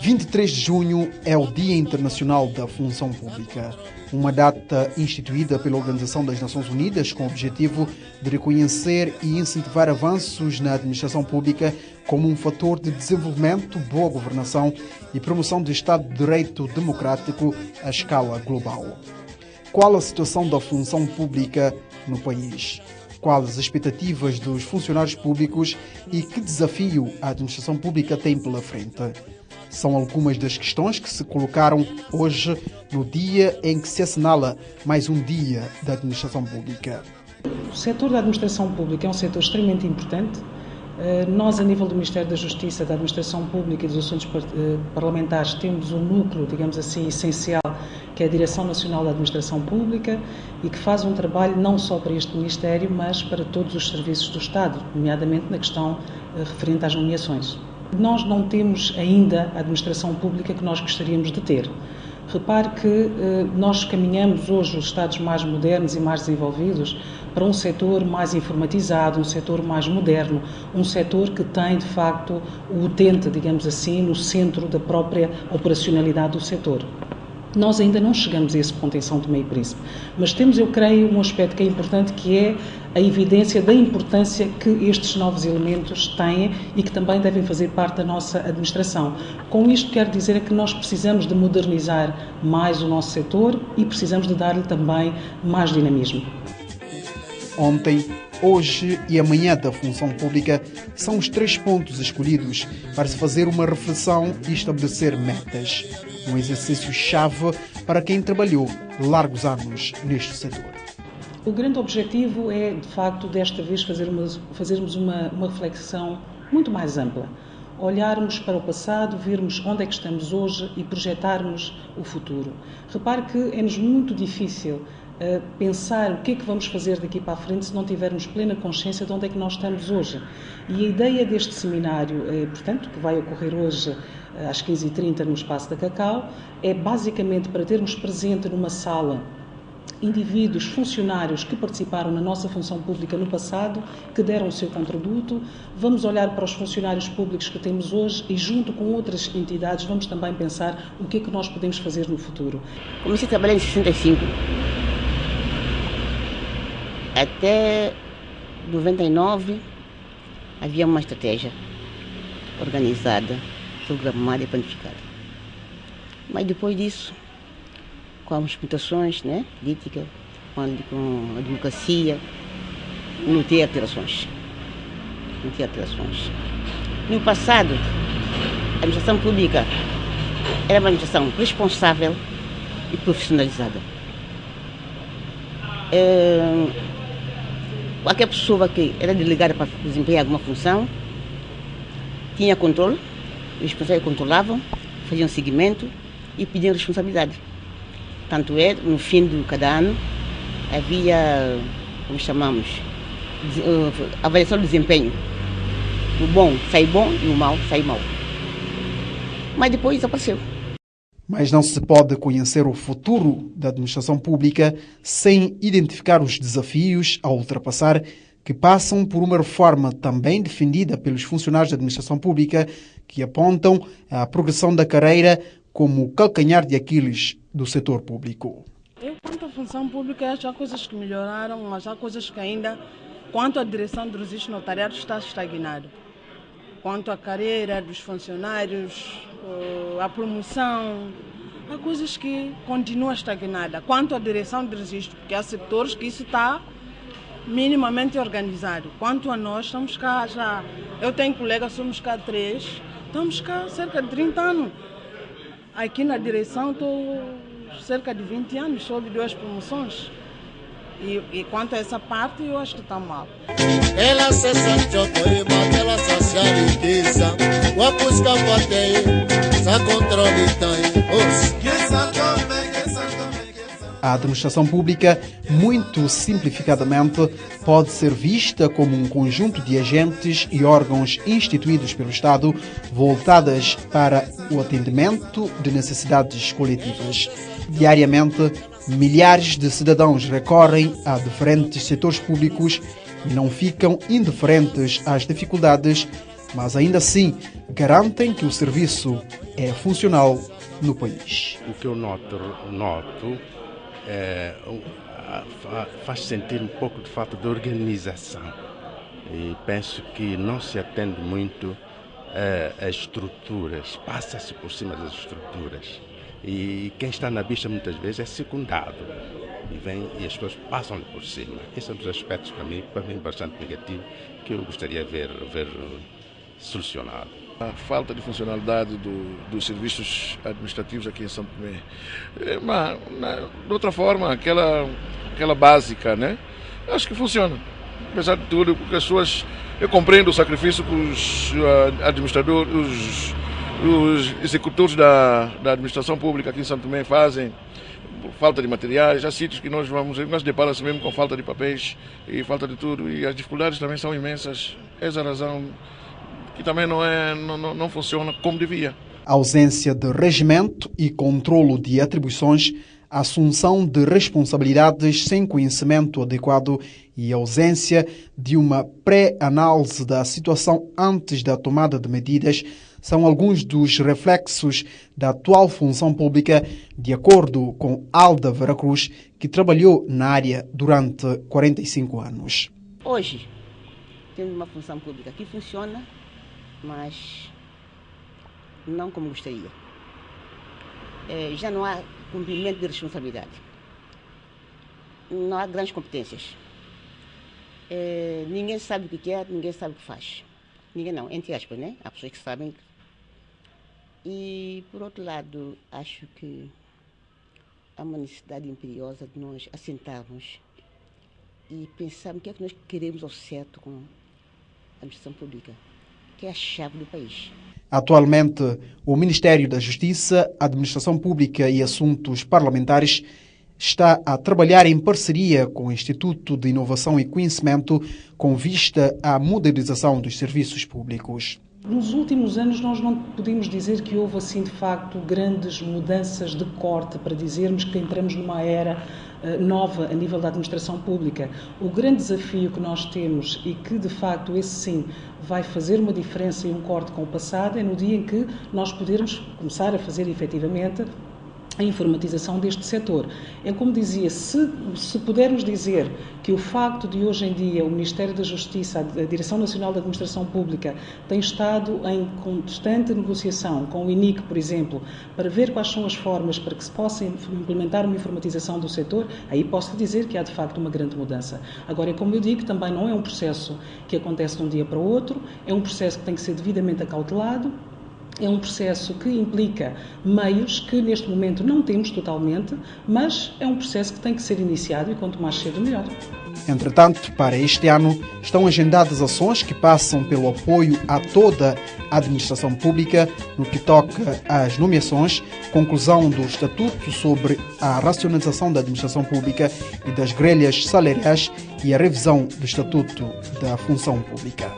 (23 de junho é o Dia Internacional da Função Pública, uma data instituída pela Organização das Nações Unidas com o objetivo de reconhecer e incentivar avanços na administração pública como um fator de desenvolvimento, boa governação e promoção do Estado de Direito democrático à escala global. Qual a situação da função pública no país? Quais as expectativas dos funcionários públicos e que desafio a administração pública tem pela frente? São algumas das questões que se colocaram hoje no dia em que se assinala mais um dia da administração pública. O setor da administração pública é um setor extremamente importante. Nós, a nível do Ministério da Justiça, da Administração Pública e dos Assuntos Parlamentares, temos um núcleo, digamos assim, essencial, que é a Direção Nacional da Administração Pública e que faz um trabalho não só para este Ministério, mas para todos os serviços do Estado, nomeadamente na questão referente às nomeações. Nós não temos ainda a administração pública que nós gostaríamos de ter. Repare que nós caminhamos hoje, os Estados mais modernos e mais desenvolvidos, para um setor mais informatizado, um setor mais moderno, um setor que tem, de facto, o utente, digamos assim, no centro da própria operacionalidade do setor. Nós ainda não chegamos a esse ponto em São Tomé e Príncipe, mas temos, eu creio, um aspecto que é importante, que é a evidência da importância que estes novos elementos têm e que também devem fazer parte da nossa administração. Com isto quero dizer que nós precisamos de modernizar mais o nosso setor e precisamos de dar-lhe também mais dinamismo. Ontem, hoje e amanhã da função pública são os 3 pontos escolhidos para se fazer uma reflexão e estabelecer metas. Um exercício-chave para quem trabalhou largos anos neste setor. O grande objetivo é, de facto, desta vez fazermos uma reflexão muito mais ampla. Olharmos para o passado, vermos onde é que estamos hoje e projetarmos o futuro. Repare que é-nos muito difícil pensar o que é que vamos fazer daqui para a frente se não tivermos plena consciência de onde é que nós estamos hoje. E a ideia deste seminário, portanto, que vai ocorrer hoje às 15h30 no Espaço da Cacau, é basicamente para termos presente numa sala indivíduos, funcionários que participaram na nossa função pública no passado, que deram o seu contributo. Vamos olhar para os funcionários públicos que temos hoje e, junto com outras entidades, vamos também pensar o que é que nós podemos fazer no futuro. Comecei a trabalhar em 65. Até 99 havia uma estratégia organizada, programada e planificada. Mas depois disso, com as mutações, política, com a democracia, não tem alterações. No passado, a administração pública era uma administração responsável e profissionalizada. Qualquer pessoa que era delegada para desempenhar alguma função tinha controle, os responsáveis controlavam, faziam seguimento e pediam responsabilidade. Tanto é, no fim de cada ano, havia, como chamamos, avaliação do desempenho. O bom sai bom e o mau sai mau. Mas depois desapareceu. Mas não se pode conhecer o futuro da administração pública sem identificar os desafios a ultrapassar que passam por uma reforma também defendida pelos funcionários da administração pública que apontam a progressão da carreira como o calcanhar de Aquiles do setor público. Quanto à função pública, há coisas que melhoraram, mas há coisas que ainda, quanto à direção do registro notariado, está estagnado. Quanto à carreira dos funcionários, a promoção, há coisas que continuam estagnadas. Quanto à direção do registro, porque há setores que isso está minimamente organizado. Quanto a nós, estamos cá já, eu tenho colegas, somos cá 3, estamos cá há cerca de 30 anos. Aqui na direção estou cerca de 20 anos, soube 2 promoções. E quanto a essa parte, eu acho que está mal. Ela se sentiu ela socializa, o busca sa controle A administração pública, muito simplificadamente, pode ser vista como um conjunto de agentes e órgãos instituídos pelo Estado voltadas para o atendimento de necessidades coletivas. Diariamente, Milhares de cidadãos recorrem a diferentes setores públicos e não ficam indiferentes às dificuldades, mas ainda assim garantem que o serviço é funcional no país. O que eu noto faz sentir um pouco de falta de organização e penso que não se atende muito às estruturas, passa-se por cima das estruturas e quem está na bicha muitas vezes é secundado e as pessoas passam por cima. Esse é um dos aspectos para mim bastante negativo que eu gostaria de ver solucionado. A falta de funcionalidade dos serviços administrativos aqui em São Tomé. De outra forma, aquela básica, né? Acho que funciona. Apesar de tudo, porque as pessoas... Eu compreendo o sacrifício que os administradores, os executores da administração pública aqui em São Tomé fazem, por falta de materiais. Há sítios que nós deparamos mesmo com falta de papéis e falta de tudo. E as dificuldades também são imensas. Essa é a razão que também não funciona como devia. A ausência de regimento e controlo de atribuições, a assunção de responsabilidades sem conhecimento adequado e a ausência de uma pré-análise da situação antes da tomada de medidas são alguns dos reflexos da atual função pública, de acordo com Alda Veracruz, que trabalhou na área durante 45 anos. Hoje, temos uma função pública que funciona, mas não como gostaria. Já não há cumprimento de responsabilidade. Não há grandes competências. Ninguém sabe o que quer, ninguém sabe o que faz. Ninguém não, entre aspas, né? Há pessoas que sabem. E, por outro lado, acho que há uma necessidade imperiosa de nós assentarmos e pensarmos o que é que nós queremos ao certo com a administração pública, que é a chave do país. Atualmente, o Ministério da Justiça, Administração Pública e Assuntos Parlamentares está a trabalhar em parceria com o Instituto de Inovação e Conhecimento com vista à modernização dos serviços públicos. Nos últimos anos nós não podemos dizer que houve assim de facto grandes mudanças de corte para dizermos que entramos numa era nova a nível da administração pública. O grande desafio que nós temos e que de facto esse sim vai fazer uma diferença e um corte com o passado é no dia em que nós podermos começar a fazer efetivamente a informatização deste setor. É como dizia, se pudermos dizer que o facto de hoje em dia o Ministério da Justiça, a Direção Nacional da Administração Pública, tem estado em constante negociação com o INIC, por exemplo, para ver quais são as formas para que se possa implementar uma informatização do setor, aí posso dizer que há de facto uma grande mudança. Agora, como eu digo, também não é um processo que acontece de um dia para o outro, é um processo que tem que ser devidamente acautelado. É um processo que implica meios que neste momento não temos totalmente, mas é um processo que tem que ser iniciado e quanto mais cedo melhor. Entretanto, para este ano, estão agendadas ações que passam pelo apoio a toda a administração pública no que toca às nomeações, conclusão do Estatuto sobre a racionalização da administração pública e das grelhas salariais e a revisão do Estatuto da Função Pública.